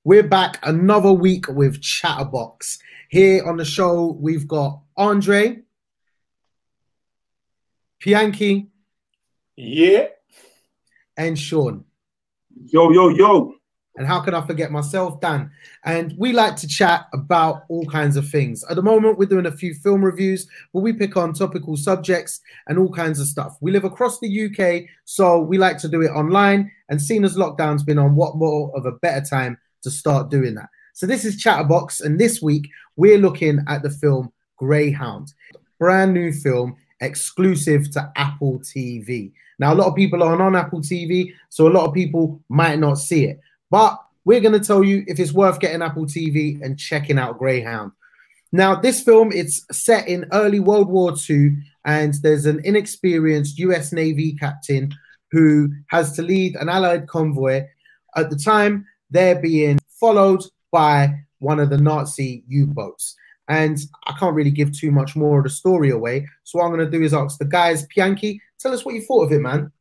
We're back another week with Chatterbox. Here on the show, we've got Andre, Pianki, Yeah. and Sean. Yo, yo, yo. And how can I forget myself, Dan? And we like to chat about all kinds of things. At the moment, we're doing a few film reviews where we pick on topical subjects and all kinds of stuff. We live across the UK, so we like to do it online. And seeing as lockdown's been on, what more of a better time to start doing that? So this is Chatterbox, and this week we're looking at the film Greyhound. Brand new film, exclusive to Apple TV. Now, a lot of people aren't on Apple TV, so a lot of people might not see it. But we're going to tell you if it's worth getting Apple TV and checking out Greyhound. Now, this film, it's set in early World War II, and there's an inexperienced US Navy captain who has to lead an Allied convoy. At the time, they're being followed by one of the Nazi U-boats. And I can't really give too much more of the story away. So what I'm going to do is ask the guys, Pianki, tell us what you thought of it, man.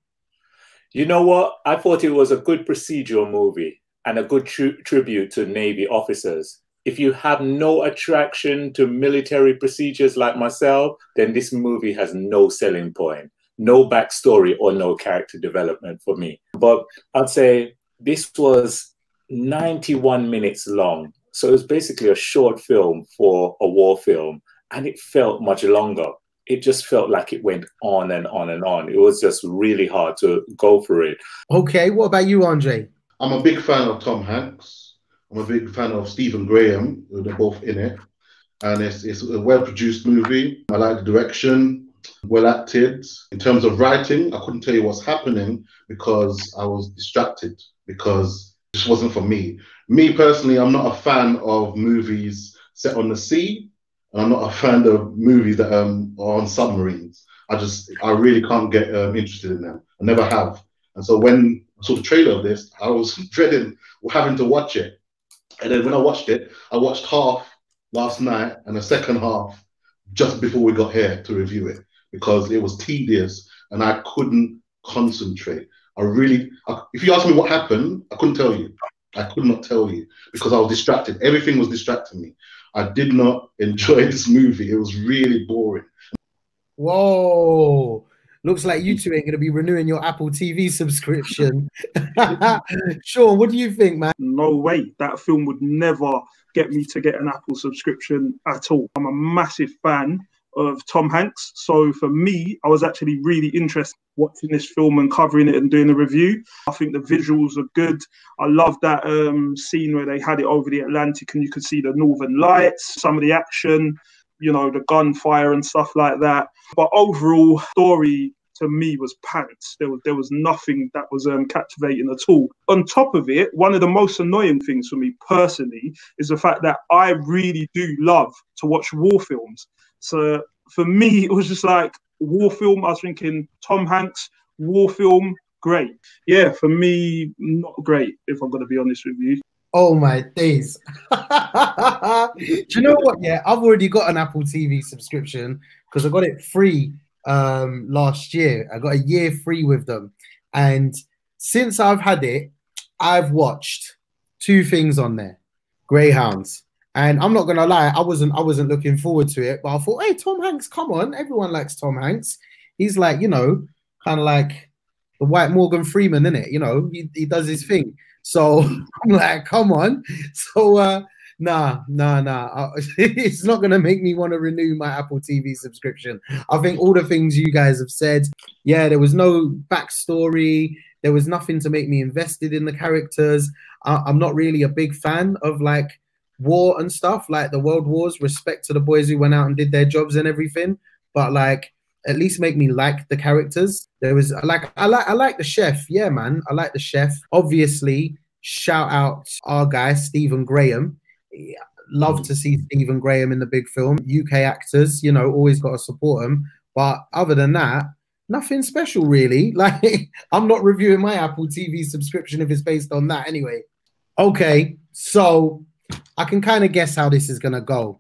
You know what? I thought it was a good procedural movie and a good tribute to Navy officers. If you have no attraction to military procedures like myself, then this movie has no selling point, no backstory or no character development for me. But I'd say this was 91 minutes long. So it was basically a short film for a war film, and it felt much longer. It just felt like it went on and on and on. It was just really hard to go for it. Okay, what about you, Andre? I'm a big fan of Tom Hanks. I'm a big fan of Stephen Graham. They're both in it. And it's a well-produced movie. I like the direction, well acted. In terms of writing, I couldn't tell you what's happening because I was distracted, because it just wasn't for me. Me personally, I'm not a fan of movies set on the sea. And I'm not a fan of movies that are on submarines. I really can't get interested in them. I never have. And so when I saw the trailer of this, I was dreading having to watch it. And then when I watched it, I watched half last night and the second half just before we got here to review it, because it was tedious and I couldn't concentrate. If you ask me what happened, I couldn't tell you. I could not tell you because I was distracted. Everything was distracting me. I did not enjoy this movie. It was really boring. Whoa. Looks like you two ain't going to be renewing your Apple TV subscription. Sean, what do you think, man? No way. That film would never get me to get an Apple subscription at all. I'm a massive fan of Tom Hanks. So for me, I was actually really interested watching this film and covering it and doing a review. I think the visuals are good. I love that scene where they had it over the Atlantic and you could see the Northern Lights, some of the action, you know, the gunfire and stuff like that. But overall, story to me was pants. There was nothing that was captivating at all. On top of it, one of the most annoying things for me personally is the fact that I really do love to watch war films. So for me, it was just like war film. I was thinking Tom Hanks, war film, great. Yeah, for me, not great, if I'm going to be honest with you. Oh my days. Do you know what? Yeah, I've already got an Apple TV subscription because I got it free last year. I got a year free with them. And since I've had it, I've watched two things on there. Greyhounds. And I'm not gonna lie, I wasn't looking forward to it, but I thought, hey, Tom Hanks, come on. Everyone likes Tom Hanks. He's like, you know, kind of like the white Morgan Freeman, isn't it? You know, he does his thing. So I'm like, come on. So nah. It's not gonna make me want to renew my Apple TV subscription. I think all the things you guys have said, yeah, there was no backstory. There was nothing to make me invested in the characters. I'm not really a big fan of like war and stuff, like the world wars. Respect to the boys who went out and did their jobs and everything, but like at least make me like the characters. There was I like the chef. Yeah, man, I like the chef. Obviously, shout out our guy Stephen Graham. Love to see Stephen Graham in the big film. UK actors, you know, always got to support them. But other than that, nothing special really. Like I'm not reviewing my Apple TV subscription if it's based on that anyway. Okay, so I can kind of guess how this is going to go.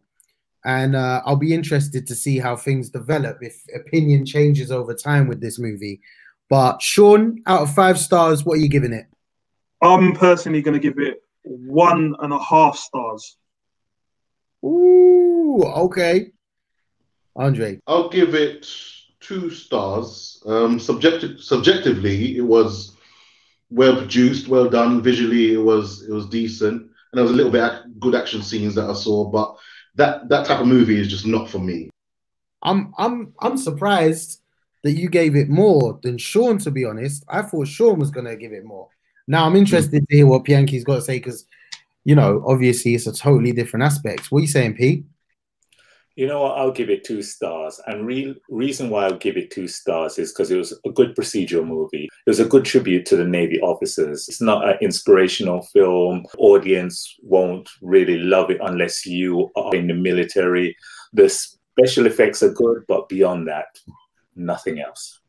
And I'll be interested to see how things develop, if opinion changes over time with this movie. But Sean, out of 5 stars, what are you giving it? I'm personally going to give it 1.5 stars. Ooh, okay. Andre. I'll give it 2 stars. Subjectively, it was well produced, well done. Visually, it was decent, and there was a little bit of good action scenes that I saw. But that type of movie is just not for me. I'm surprised that you gave it more than Sean, to be honest. I thought Sean was gonna give it more. Now I'm interested to hear what Bianchi's got to say, because obviously it's a totally different aspect. What are you saying, Pete? You know what? I'll give it 2 stars. And reason why I'll give it 2 stars is because it was a good procedural movie. It was a good tribute to the Navy officers. It's not an inspirational film. Audience won't really love it unless you are in the military. The special effects are good, but beyond that, nothing else.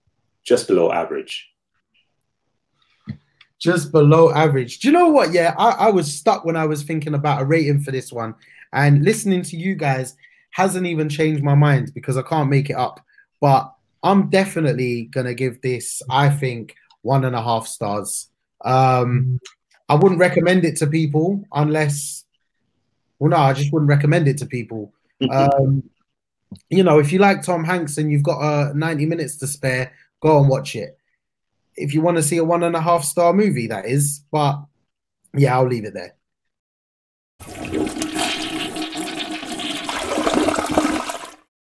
Just below average. Just below average. Do you know what? Yeah, I was stuck when I was thinking about a rating for this one. And listening to you guys hasn't even changed my mind, because I can't make it up. But I'm definitely going to give this, I think, 1.5 stars. I wouldn't recommend it to people unless, well, no, I just wouldn't recommend it to people. If you like Tom Hanks and you've got 90 minutes to spare, go and watch it. If you want to see a 1.5 star movie, that is. But yeah, I'll leave it there.